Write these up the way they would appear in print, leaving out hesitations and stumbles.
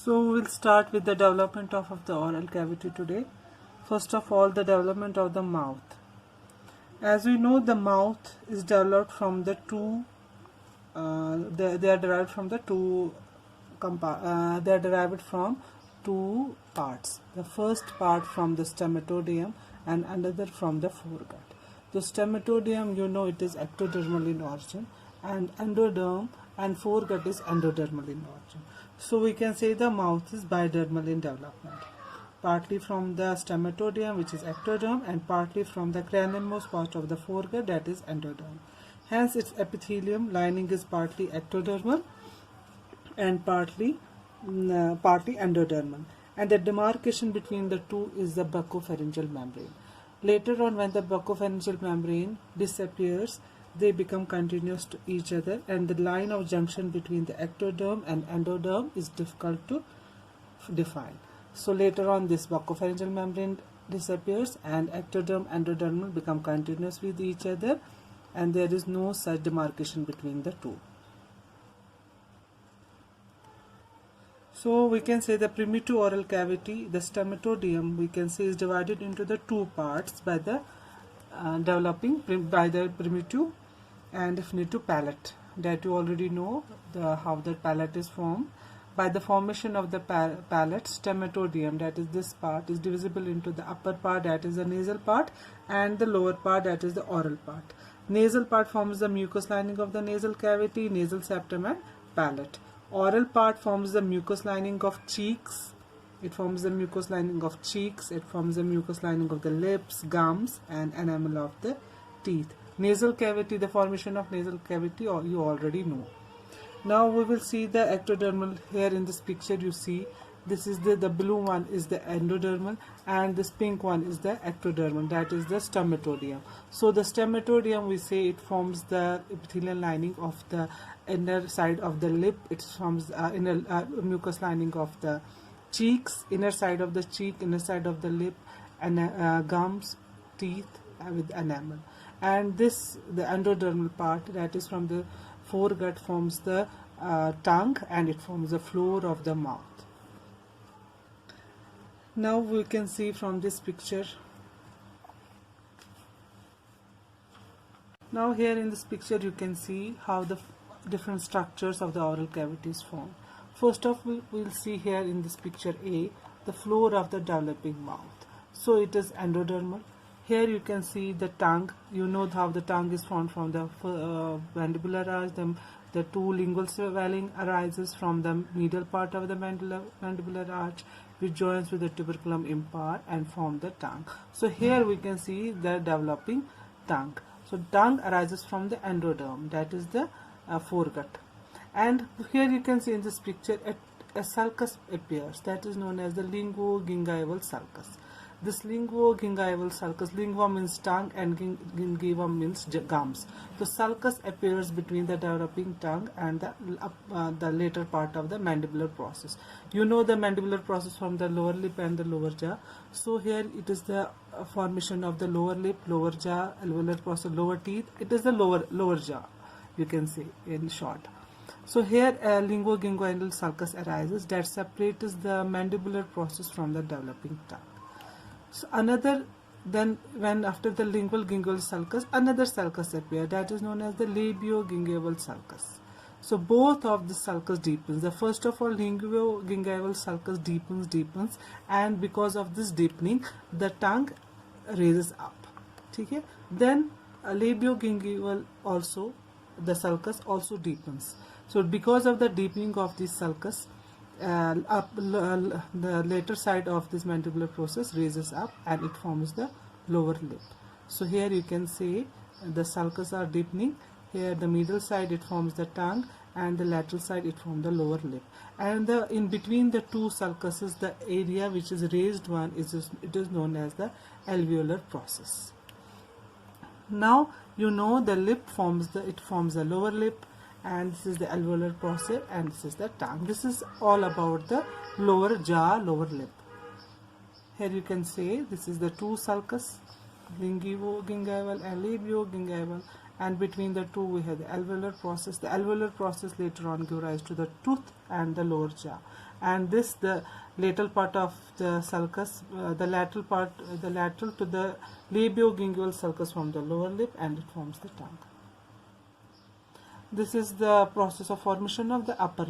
So we'll start with the development of the oral cavity today. First of all, the development of the mouth. As we know, the mouth is developed from the two. They are derived from the two. They are derived from two parts. The first part from the stomatodium and another from the foregut. The stomatodium, you know, it is ectodermal in origin, and endoderm and foregut is endodermal in origin. So we can say the mouth is bidermal in development, partly from the stomatodium, which is ectoderm, and partly from the cranialmost part of the foregut, that is endoderm. Hence its epithelium lining is partly ectodermal and partly endodermal, and the demarcation between the two is the buccopharyngeal membrane. Later on, when the buccopharyngeal membrane disappears, they become continuous to each other, and the line of junction between the ectoderm and endoderm is difficult to define. So later on, this buccopharyngeal membrane disappears and ectoderm and endodermal become continuous with each other, and there is no such demarcation between the two. So we can say the primitive oral cavity, the stomatodium, we can say is divided into the two parts by the by the primitive and definitive palate. That you already know how the palate is formed. By the formation of the palate, stomatodium, that is this part, is divisible into the upper part, that is the nasal part, and the lower part, that is the oral part. Nasal part forms the mucous lining of the nasal cavity, nasal septum, and palate. Oral part forms the mucous lining of cheeks. It forms the mucous lining of cheeks. It forms the mucous lining of the lips, gums, and enamel of the teeth. Nasal cavity, the formation of nasal cavity, you already know. Now we will see the ectodermal. Here in this picture you see this is the blue one is the endodermal, and this pink one is the ectodermal, that is the stomatodium. So the stomatodium, we say it forms the epithelial lining of the inner side of the lip. It forms inner mucous lining of the cheeks, inner side of the cheek, inner side of the lip, and gums, teeth with enamel. And this, the endodermal part, that is from the foregut, forms the tongue, and it forms the floor of the mouth. Now we can see from this picture. Now here in this picture you can see how the different structures of the oral cavity is formed. First off, we will see here in this picture A, the floor of the developing mouth. So it is endodermal. Here you can see the tongue. You know how the tongue is formed from the mandibular arch. The two lingual swelling arises from the medial part of the mandibular arch, which joins with the tuberculum impar and form the tongue. So here we can see the developing tongue. So tongue arises from the endoderm, that is the foregut. And here you can see in this picture a sulcus appears, that is known as the linguogingival sulcus. This linguogingival sulcus, lingua means tongue and gingiva means gums. So sulcus appears between the developing tongue and the later part of the mandibular process. You know the mandibular process from the lower lip and the lower jaw. So here it is the formation of the lower lip, lower jaw, alveolar process, lower teeth. It is the lower jaw, you can say in short. So here a linguogingival sulcus arises that separates the mandibular process from the developing tongue. So when after the lingual gingival sulcus, another sulcus appears, that is known as the labiogingival sulcus. So both of the sulcus deepens. The first of all, linguogingival sulcus deepens, and because of this deepening, the tongue raises up. Okay? Then labiogingival also, the sulcus also deepens. So because of the deepening of this sulcus, the later side of this mandibular process raises up and it forms the lower lip. So here you can say the sulcus are deepening. Here the middle side it forms the tongue, and the lateral side it forms the lower lip. And in between the two sulcuses, the area which is raised one is known as the alveolar process. Now you know the lip forms the lower lip, and this is the alveolar process, and this is the tongue. This is all about the lower jaw, lower lip. Here you can say this is the two sulcus, linguogingival and labiogingival, and between the two we have the alveolar process. The alveolar process later on gives rise to the tooth and the lower jaw, and this the lateral part of the sulcus, the lateral to the labiogingual sulcus from the lower lip, and it forms the tongue. This is the process of formation of the upper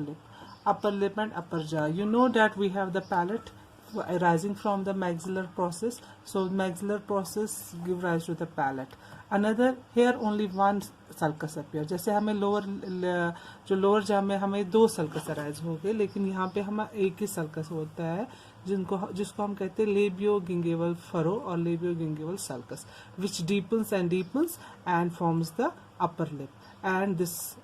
lip and upper jaw. You know that we have the palate arising from the maxillar process, so maxillar process give rise to the palate. Another, here only one sulcus appear. जैसे हमें lower जाव में हमें 2 sulcus arise हो गए, लेकिन यहाँ पे हमें एक ही sulcus होता है जिसको हम कहते हैं labiogingual furrow और labiogingual sulcus, which deepens and forms the upper lip, and this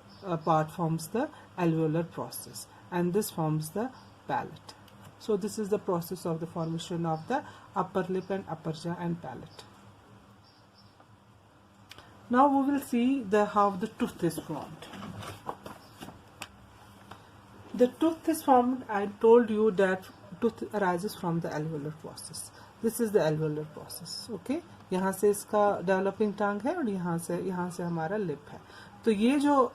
part forms the alveolar process, and this forms the palate. So this is the process of the formation of the upper lip and upper jaw and palate. Now we will see how the tooth is formed. The tooth is formed, I told you that tooth arises from the alveolar process. This is the alveolar process. Okay, यहाँ से इसका developing tongue है और यहाँ से हमारा lip है. तो ये जो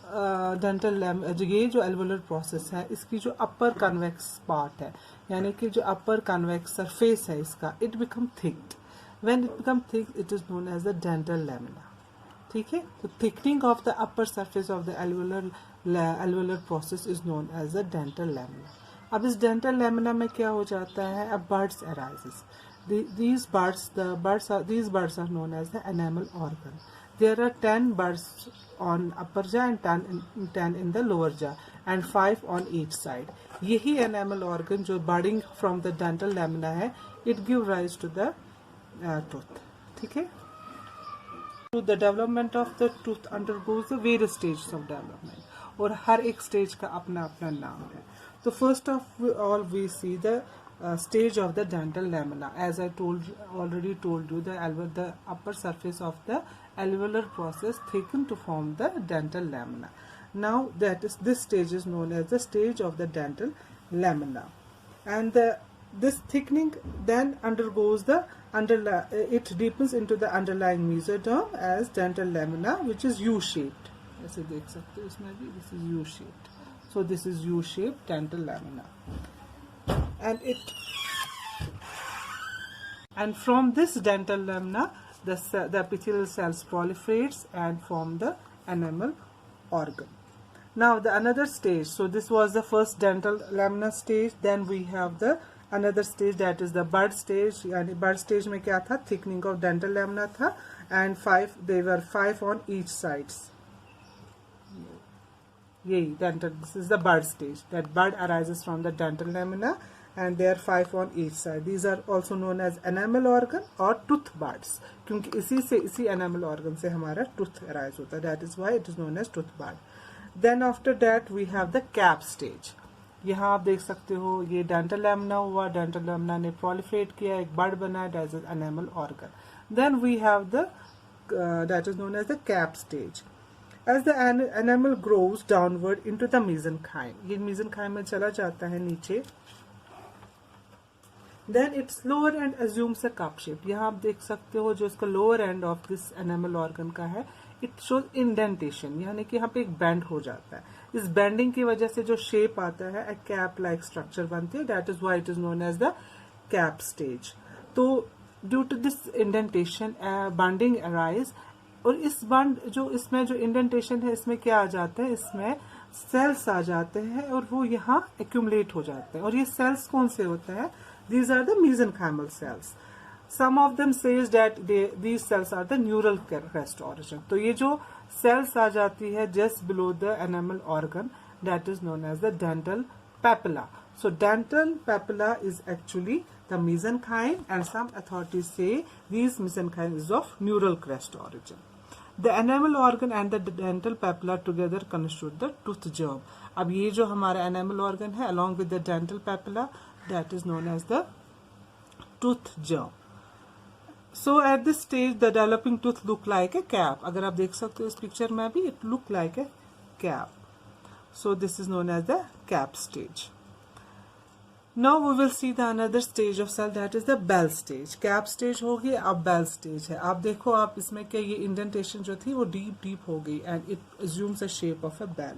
ये जो alveolar process है, इसकी जो upper convex part है, यानी कि जो upper convex surface है इसका, it become thick. When it become thick, it is known as the dental lamina. ठीक है, तो thickening of the upper surface of the alveolar process is known as the dental lamina. अब इस dental lamina में क्या हो जाता है? अब buds arises. These buds are known as the enamel organ. There are 10 buds on upper jaw and 10 in the lower jaw, and 5 on each side. यही enamel organ जो budding from the dental lamina है, it give rise to the tooth. ठीक है. The development of the tooth undergoes the various stages of development, और हर एक stage का अपना अपना नाम है. तो first of all we see the stage of the dental lamina. As I already told you, the upper surface of the alveolar process thickened to form the dental lamina. Now this stage is known as the stage of the dental lamina, and this thickening then undergoes it deepens into the underlying mesoderm as dental lamina, which is U-shaped. ऐसे देख सकते हो इसमें भी, this is U-shaped. So this is U-shaped dental lamina, and from this dental lamina the epithelial cells proliferates and form the enamel organ. Now the another stage, so this was the first dental lamina stage. Then we have the another stage, that is the bud stage. यानी bud stage में क्या था? Thickening of dental lamina था, and they were 5 on each sides. This is the bud stage. That bud arises from the dental lamina, and there are 5 on each side. These are also known as enamel organ or tooth buds, क्योंकि इसी enamel organ से हमारा tooth arise होता है. That is why it is known as tooth bud. Then after that we have the cap stage. यहाँ आप देख सकते हो, ये dental lamina हुआ, dental lamina ने proliferate किया, एक bud बना, that is enamel organ. Then we have the that is known as the cap stage. As the enamel grows downward into the mesenchyme, ये mesenchyme में चला जाता है नीचे, then its lower end assumes a cup shape. यहाँ आप देख सकते हो जो इसका lower end of this enamel organ का है, it shows indentation, यानी कि यहाँ पे एक bend हो जाता है. इस bending की वजह से जो shape आता है, a cap like structure बनती है. That is why it is known as the cap stage. तो due to this indentation, bonding arise, और इस बंड इसमें जो इंडेंटेशन है, इसमें क्या आ जाता है? इसमें सेल्स आ जाते हैं और वो यहाँ एक्यूमुलेट हो जाते हैं. और ये सेल्स कौन से होते हैं? These are the mesenchymal cells. Some of them says that these cells are the neural crest origin. तो ये जो cells आ जाती है just below the enamel organ, that is known as the dental papilla. So dental papilla is actually the mesenchyme, and some authorities say these mesenchyme is of neural crest origin. The enamel organ and the dental papilla together constitute the tooth germ. अब ये जो हमारा enamel organ है along with the dental papilla, that is known as the tooth germ. So at this stage the developing tooth look like a cap. अगर आप देख सकते हो इस picture में भी, it look like a cap. So this is known as the cap stage. Now we will see the another stage of cell, that is the bell stage. Cap stage हो गई, अब bell stage है. आप देखो आप इसमें क्या ये indentation जो थी वो deep हो गई and it assumes a shape of a bell.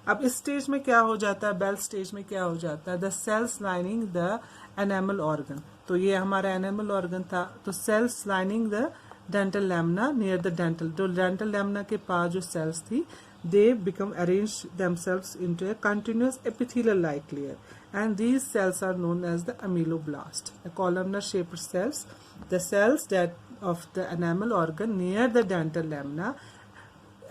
अब इस स्टेज में क्या हो जाता है, बेल स्टेज में क्या हो जाता है, the cells lining the enamel organ. तो ये हमारा एनामल ऑर्गन था, तो cells lining the dental lamina near the dental, जो डेंटल लैमिना के पास जो सेल्स थी, they become arranged themselves into a continuous epithelial like layer, and these cells are known as the ameloblast, a columnar shaped cells. The cells that of the enamel organ near the dental lamina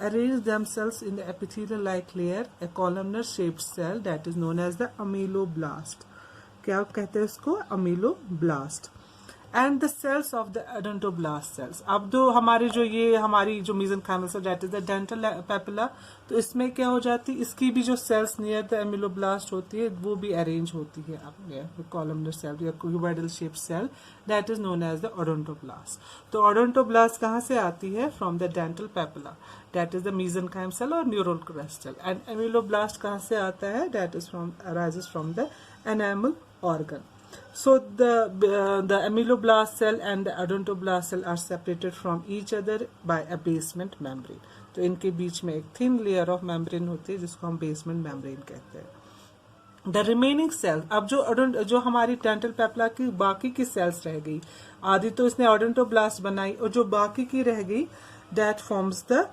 arrange themselves in the epithelial like layer, a columnar shaped cell that is known as the ameloblast. क्या कहते हैं इसको, ameloblast. And the cells of the odontoblast cells. अब जो हमारे जो ये हमारी जो mesenchymal cell that is the dental papilla, तो इसमें क्या हो जाती है, इसकी भी जो सेल्स नियर द एमिलोब्लास्ट होती है वो भी अरेंज होती है अपने कॉलमनर सेल या cuboidal shape cell that is known as the odontoblast. तो ओडोंटोब्लास्ट कहाँ से आती है, from the dental papilla that is the mesenchyme cell और न्यूरल क्रिस्टल। एंड एमिलोब्लास्ट कहाँ से आता है, that is from arises from the enamel organ. So the ameloblast cell and the odontoblast cell are separated from each other by a basement membrane. तो इनके बीच में एक thin layer of membrane होती है जिसको हम basement membrane कहते हैं. The remaining cells, अब जो हमारी डेंटल पेपला की बाकी की सेल्स रह गई, आधी तो इसने ओडोंटोब्लास्ट बनाई और जो बाकी की रह गई that forms the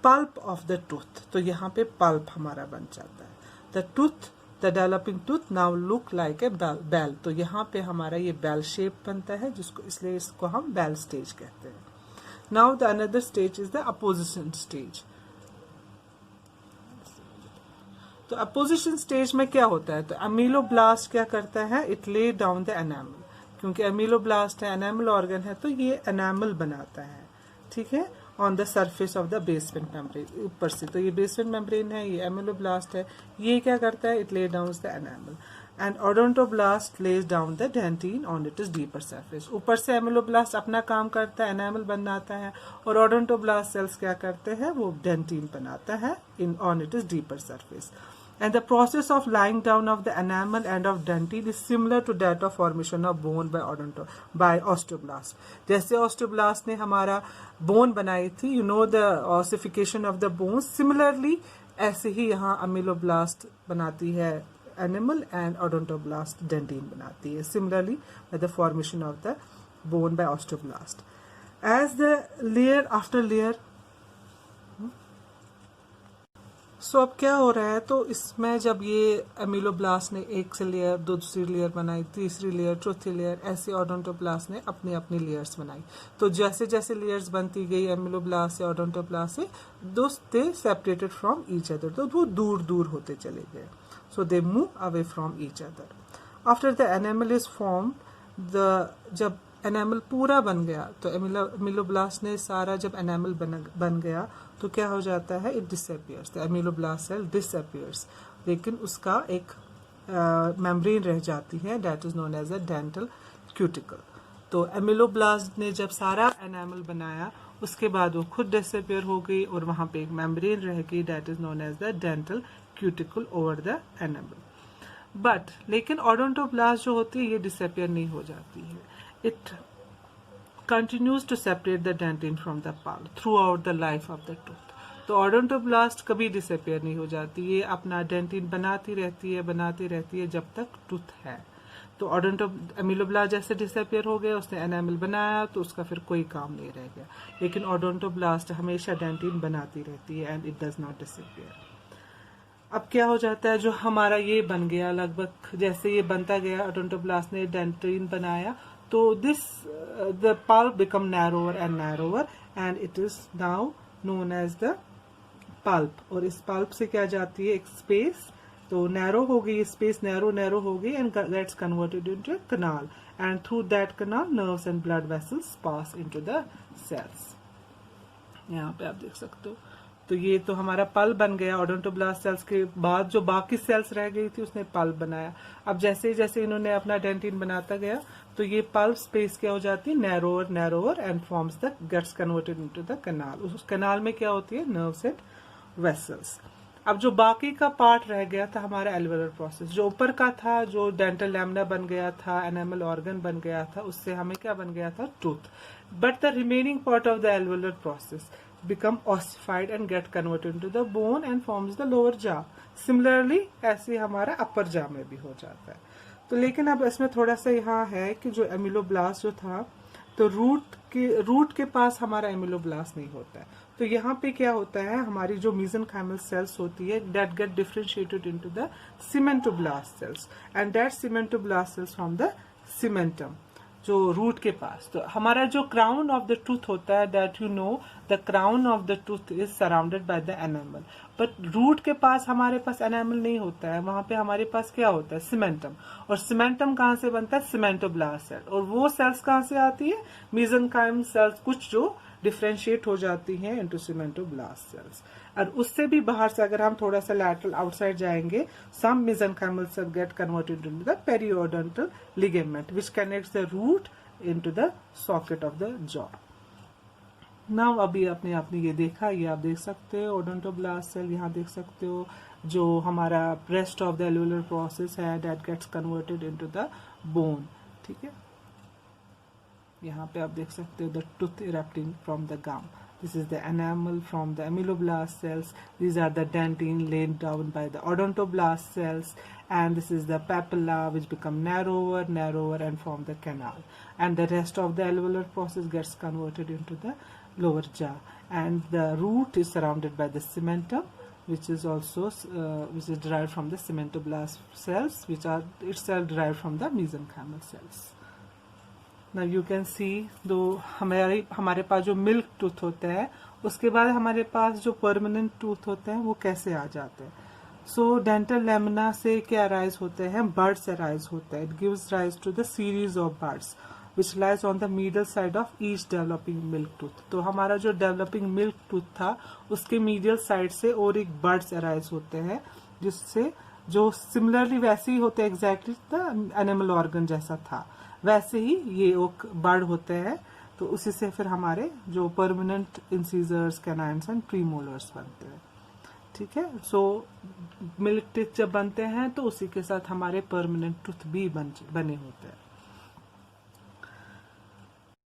pulp of the tooth. तो यहाँ पे pulp हमारा बन जाता है. The tooth, the developing tooth now look like a bell. तो यहाँ पे हमारा ये bell shape बनता है जिसको इसलिए इसको हम bell stage कहते हैं. Now the another stage is the apposition stage. तो अपोजिशन स्टेज में क्या होता है, तो अमीलोब्लास्ट क्या करता है, it lay down the enamel. क्योंकि अमीलोब्लास्ट है, एनामल ऑर्गन है, तो ये एनामल बनाता है, ठीक है, on the surface of the basement membrane, ऊपर से. तो ये बेसमेंट मेम्ब्रेन है, ये एमिलोब्लास्ट है, ये क्या करता है, it lay down the enamel. And odontoblast lays down the dentin on it is deeper surface. ऊपर से एमिलोब्लास्ट अपना काम करता है, एनामल बनाता है, और ओडोंटोब्लास्ट सेल्स क्या करते हैं, वो डेंटिन बनाता है in on it is deeper surface. And the process of lying down of the enamel and of dentine is similar to that of formation of bone by osteoblast. जैसे osteoblast ने हमारा bone बनाई थी, you know the ossification of the bones. Similarly, ऐसे ही यहाँ ameloblast बनाती है enamel and odontoblast dentine बनाती है. Similarly, by the formation of the bone by osteoblast. As the layer after layer, सो अब क्या हो रहा है, तो इसमें जब ये एमिलोब्लास्ट ने एक से लेयर, दूसरी लेयर बनाई, तीसरी लेयर, चौथी लेयर, ऐसे ओडोंटोब्लास्ट ने अपनी अपनी लेयर्स बनाई. तो जैसे जैसे लेयर्स बनती गई एमिलोब्लास्ट से ओडोंटोब्लास्ट से, they separated from each other, तो वो दूर दूर होते चले गए. So they move away from each other. After the enamel is form, जब एनामल पूरा बन गया, तो एमिलोब्लास्ट ने सारा जब एनामल बन गया तो क्या हो जाता है, it disappears, the ameloblast cell disappears. लेकिन उसका एक मेम्ब्रेन रह जाती है that is known as a dental cuticle. तो एमिलोब्लास्ट ने जब सारा एनामल बनाया उसके बाद वो खुद डिसअपियर हो गई और वहां पे एक मेम्ब्रेन रह गई that is known as the dental cuticle over the enamel. But लेकिन ओडोंटोब्लास्ट जो होती है ये डिसअपियर नहीं हो जाती है. It continues to separate the dentine from the pulp throughout the life of the tooth. तो ओडोंटोब्लास्ट कभी डिसअपियर नहीं हो जाती, ये अपना डेंटिन बनाती रहती है जब तक टूथ है. तो एमिलोब्लास्ट जैसे डिसअपियर हो गया, उसने एनामल बनाया तो उसका फिर कोई काम नहीं रह गया. लेकिन ओडोंटोब्लास्ट हमेशा डेंटिन बनाती रहती है and it does not disappear. अब क्या हो जाता है, जो हमारा ये बन गया, लगभग जैसे ये बनता गया, ओडोंटोब्लास्ट ने डेंटिन बनाया, तो this the pulp become narrower and narrower and it is now known as the pulp. और इस pulp से क्या जाती है, एक space, तो narrow हो गई, space narrow हो गई and gets converted into a canal, and through that canal nerves and blood vessels pass into the cells. यहाँ पे आप देख सकते हो. तो ये तो हमारा पल्प बन गया. ओडोंटोब्लास्ट सेल्स के बाद जो बाकी सेल्स रह गई थी उसने पल्प बनाया. अब जैसे जैसे इन्होंने अपना डेंटिन बनाता गया तो ये पल्प स्पेस क्या हो जाती है, narrower and forms the gates converted into the canal. उस कैनाल में क्या होती है, नर्व्स एंड वेसल्स. अब जो बाकी का पार्ट रह गया था हमारा एल्वेलर प्रोसेस, जो ऊपर का था, जो डेंटल लैमिना बन गया था, एनामल ऑर्गन बन गया था, उससे हमें क्या बन गया था, tooth. But the remaining part of the alveolar process become ossified and get converted into the bone and forms the lower jaw. Similarly ऐसे हमारा अपर जा में भी हो जाता है। तो लेकिन अब इसमें थोड़ा सा यहाँ है कि जो एमिलोब्लास्ट जो था, तो रूट के पास हमारा एमिलोब्लास्ट नहीं होता है। तो यहाँ पे क्या होता है, हमारी जो मेसेनकाइमल सेल्स होती है that get differentiated into the cementoblast cells, and that cementoblast cells from the cementum, जो रूट के पास। तो हमारा जो क्राउन ऑफ द टूथ होता है, that you know the crown of the tooth is surrounded by the enamel, but root के पास हमारे पास एनामल नहीं होता है, वहां पे हमारे पास क्या होता है, सीमेंटम। और सीमेंटम कहाँ से बनता है, सीमेंटोब्लास्ट सेल। और वो सेल्स कहाँ से आती है, मेसेनकाइमल सेल्स, कुछ जो डिफ्रेंशिएट हो जाती हैं इनटू सीमेंटोब्लास्ट सेल्स। और उससे भी बाहर से अगर हम थोड़ा सा लैटरल आउटसाइड जाएंगे, some mesenchymal cell get converted into the periodontal ligament which connects the root into the socket of the jaw. Now अभी आपने ये देखा, ये आप देख सकते हो ओडोंटोब्लास्ट सेल, यहाँ देख सकते हो जो हमारा rest of the alveolar process है that gets converted into the bone. ठीक है, यहाँ पे आप देख सकते हो the tooth erupting from the gum. This is the enamel from the ameloblast cells. These are the dentine laid down by the odontoblast cells, and this is the papilla which become narrower and form the canal. And the rest of the alveolar process gets converted into the lower jaw. And the root is surrounded by the cementum, which is also which is derived from the cementoblast cells, which are itself derived from the mesenchymal cells. Now you can see दो हमारे पास जो milk tooth होता है, उसके बाद हमारे पास जो permanent tooth होते हैं वो कैसे आ जाते हैं। सो डेंटल लेमिना से क्या अराइज होते हैं, बर्ड्स अराइज होता है। It gives rise to the series of buds which lies on the middle side of each developing milk tooth. तो हमारा जो डेवलपिंग मिल्क टूथ था उसके मीडियल साइड से और एक बर्ड्स अराइज होते हैं, जिससे जो सिमिलरली वैसे ही होते हैं, एग्जैक्टली द एनिमल ऑर्गन जैसा था वैसे ही ये एक बर्ड होते हैं। तो उसी से फिर हमारे जो permanent incisors, canines and premolars बनते हैं। ठीक है, सो मिल्क टीथ जब बनते हैं तो उसी के साथ हमारे परमानेंट टूथ भी बने होते हैं।